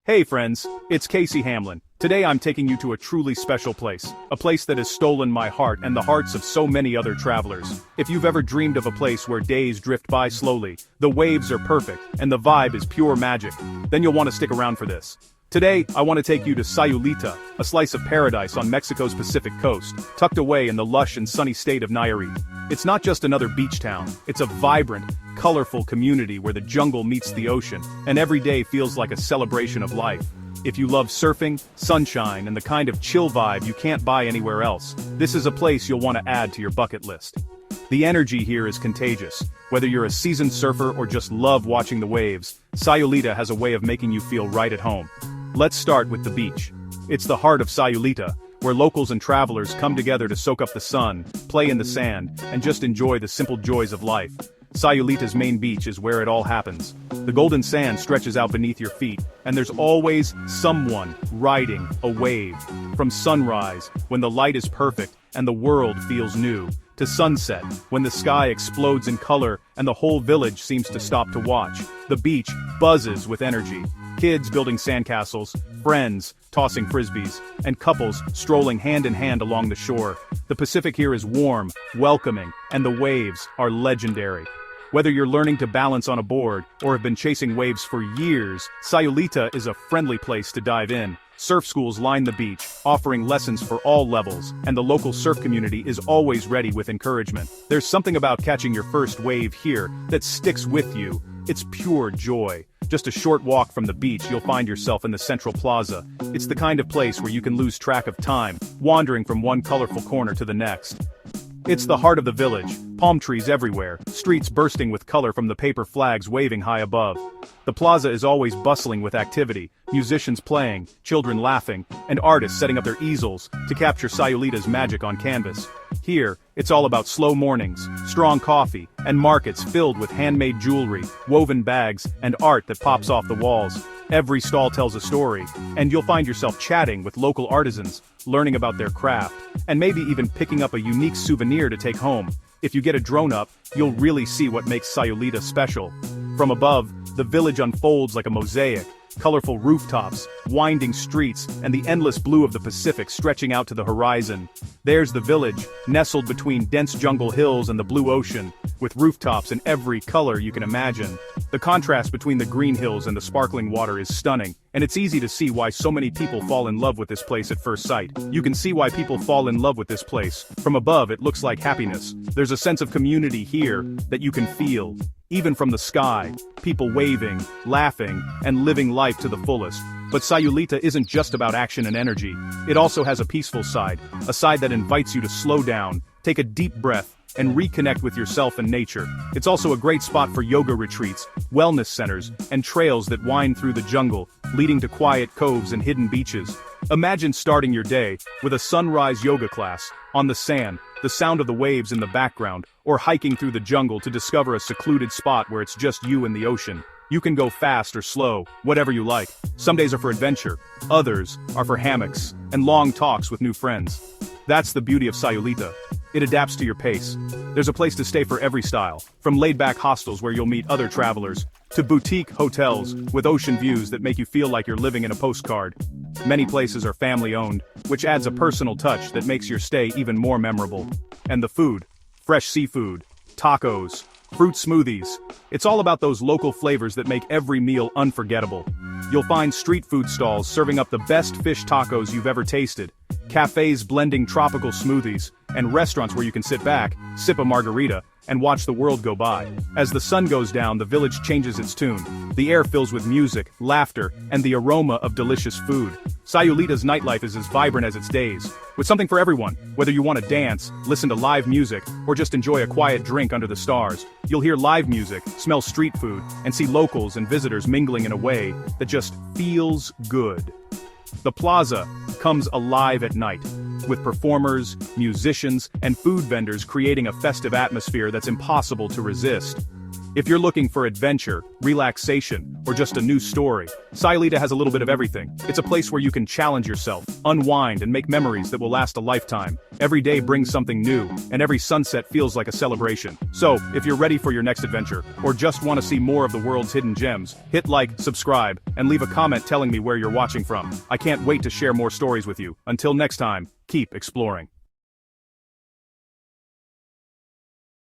Hey friends, it's Casey Hamlin. Today I'm taking you to a truly special place. A place that has stolen my heart and the hearts of so many other travelers. If you've ever dreamed of a place where days drift by slowly, the waves are perfect, and the vibe is pure magic, then you'll want to stick around for this. Today, I want to take you to Sayulita, a slice of paradise on Mexico's Pacific coast, tucked away in the lush and sunny state of Nayarit. It's not just another beach town, it's a vibrant, colorful community where the jungle meets the ocean, and every day feels like a celebration of life. If you love surfing, sunshine, and the kind of chill vibe you can't buy anywhere else, this is a place you'll want to add to your bucket list. The energy here is contagious. Whether you're a seasoned surfer or just love watching the waves, Sayulita has a way of making you feel right at home. Let's start with the beach. It's the heart of Sayulita, where locals and travelers come together to soak up the sun, play in the sand, and just enjoy the simple joys of life. Sayulita's main beach is where it all happens. The golden sand stretches out beneath your feet, and there's always someone riding a wave. From sunrise, when the light is perfect and the world feels new, to sunset, when the sky explodes in color and the whole village seems to stop to watch. The beach buzzes with energy. Kids building sandcastles, friends tossing frisbees, and couples strolling hand in hand along the shore. The Pacific here is warm, welcoming, and the waves are legendary. Whether you're learning to balance on a board or have been chasing waves for years, Sayulita is a friendly place to dive in. Surf schools line the beach, offering lessons for all levels, and the local surf community is always ready with encouragement. There's something about catching your first wave here that sticks with you. It's pure joy. Just a short walk from the beach, you'll find yourself in the central plaza. It's the kind of place where you can lose track of time, wandering from one colorful corner to the next. It's the heart of the village, palm trees everywhere, streets bursting with color from the paper flags waving high above. The plaza is always bustling with activity, musicians playing, children laughing, and artists setting up their easels to capture Sayulita's magic on canvas. Here, it's all about slow mornings, strong coffee, and markets filled with handmade jewelry, woven bags, and art that pops off the walls. Every stall tells a story, and you'll find yourself chatting with local artisans, learning about their craft, and maybe even picking up a unique souvenir to take home. If you get a drone up, you'll really see what makes Sayulita special. From above, the village unfolds like a mosaic. Colorful rooftops, winding streets, and the endless blue of the Pacific stretching out to the horizon. There's the village, nestled between dense jungle hills and the blue ocean, with rooftops in every color you can imagine. The contrast between the green hills and the sparkling water is stunning, and it's easy to see why so many people fall in love with this place at first sight. You can see why people fall in love with this place. From above, it looks like happiness. There's a sense of community here that you can feel. Even from the sky, people waving, laughing, and living life to the fullest. But Sayulita isn't just about action and energy. It also has a peaceful side, a side that invites you to slow down, take a deep breath, and reconnect with yourself and nature. It's also a great spot for yoga retreats, wellness centers, and trails that wind through the jungle, leading to quiet coves and hidden beaches. Imagine starting your day with a sunrise yoga class, on the sand, the sound of the waves in the background, or hiking through the jungle to discover a secluded spot where it's just you and the ocean. You can go fast or slow, whatever you like. Some days are for adventure, others are for hammocks and long talks with new friends. That's the beauty of Sayulita. It adapts to your pace. There's a place to stay for every style, from laid-back hostels where you'll meet other travelers, to boutique hotels with ocean views that make you feel like you're living in a postcard. Many places are family-owned, which adds a personal touch that makes your stay even more memorable. And the food. Fresh seafood, tacos, fruit smoothies. It's all about those local flavors that make every meal unforgettable. You'll find street food stalls serving up the best fish tacos you've ever tasted, cafés blending tropical smoothies, and restaurants where you can sit back, sip a margarita, and watch the world go by. As the sun goes down, the village changes its tune. The air fills with music, laughter, and the aroma of delicious food. Sayulita's nightlife is as vibrant as its days, with something for everyone. Whether you want to dance, listen to live music, or just enjoy a quiet drink under the stars, you'll hear live music, smell street food, and see locals and visitors mingling in a way that just feels good. The plaza comes alive at night, with performers, musicians, and food vendors creating a festive atmosphere that's impossible to resist. If you're looking for adventure, relaxation, or just a new story, Sayulita has a little bit of everything. It's a place where you can challenge yourself, unwind, and make memories that will last a lifetime. Every day brings something new, and every sunset feels like a celebration. So, if you're ready for your next adventure, or just want to see more of the world's hidden gems, hit like, subscribe, and leave a comment telling me where you're watching from. I can't wait to share more stories with you. Until next time, keep exploring.